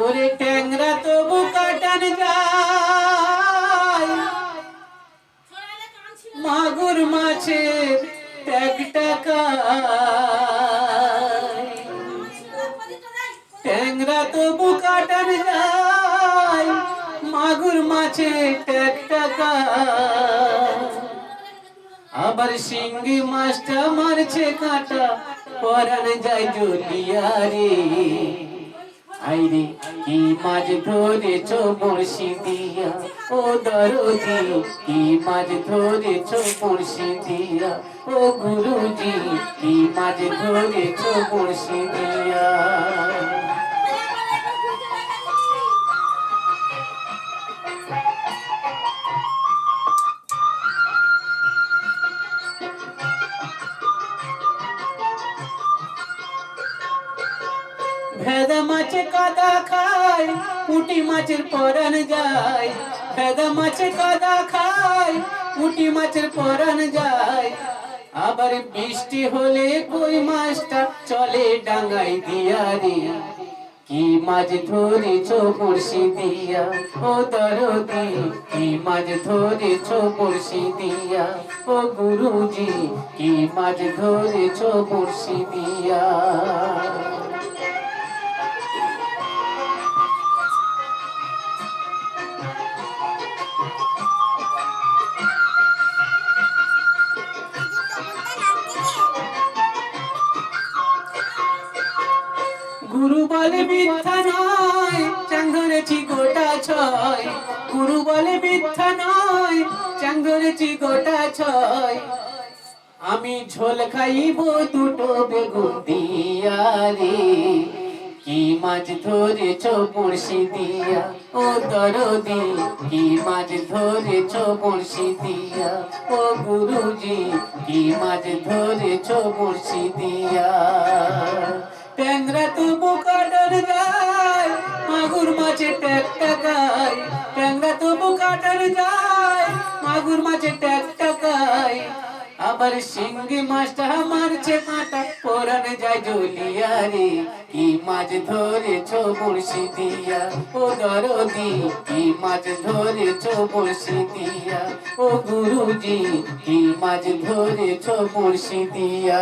ওরে ট্যাংরা তবু কাটান যায়, মাগুর মাছের ট্যাগ টাকায়। ট্যাংরা তবু কাটান যায়, মাগুর মাছের ট্যাগ টাকায়। আবার শিঙ্গি মাছটা মারছে কাঁটা, পরান যায় জ্বলিয়া রে। আইরে কি মাছ ধরেছ বড়শি দিয়া, ও দরদি কি মাছ ধরেছ বড়শি দিয়া, ও গুরুজি কি মাছ ধরেছ বড়শি দিয়া। ভেদা মাছে কাদা খায়, পুঁটি মাছের পরান যায়। ভেদা মাছে কাদা খায়, পুঁটি মাছের পরান যায়। আবার বৃষ্টি হলে কই মাছটা চলে ডাঙাই দিয়া রে। কি মাছ ধরেছ বড়শি দিয়া, ও দরদি কি মাছ ধরেছ বড়শি দিয়া, ও গুরুজি কি মাছ ধরেছ বড়শি দিয়া। গুরু বলে মিথ্যা নয়, চাং ধরেছি গোটা ছয়। গুরু বলে মিথ্যা নয়, চাং ধরেছি গোটা ছয়। আমি ঝোল খাইব দুটো বেগুন দিয়া রে। কি মাছ ধরেছ বড়শি দিয়া, ও দরদি কি মাছ ধরেছ বড়শি দিয়া, ও গুরুজি কি মাছ ধরেছ বড়শি দিয়া। ট্যাংরা তবু কাটার যায়, মাগুর মাছের ট্যাগ টাকায়। ট্যাংরা তবু কাটার যায়, মাগুর মাছের ট্যাগ টাকায়। আবার শিঙ্গি মাছটা মারছে কাঁটা, পরান যায় জ্বলিয়া রে। কি মাছ ধরেছ বড়শি দিয়া, ও দরদি কি মাছ ধরেছ বড়শি দিয়া, ও গুরুজি কি মাছ ধরেছ বড়শি দিয়া।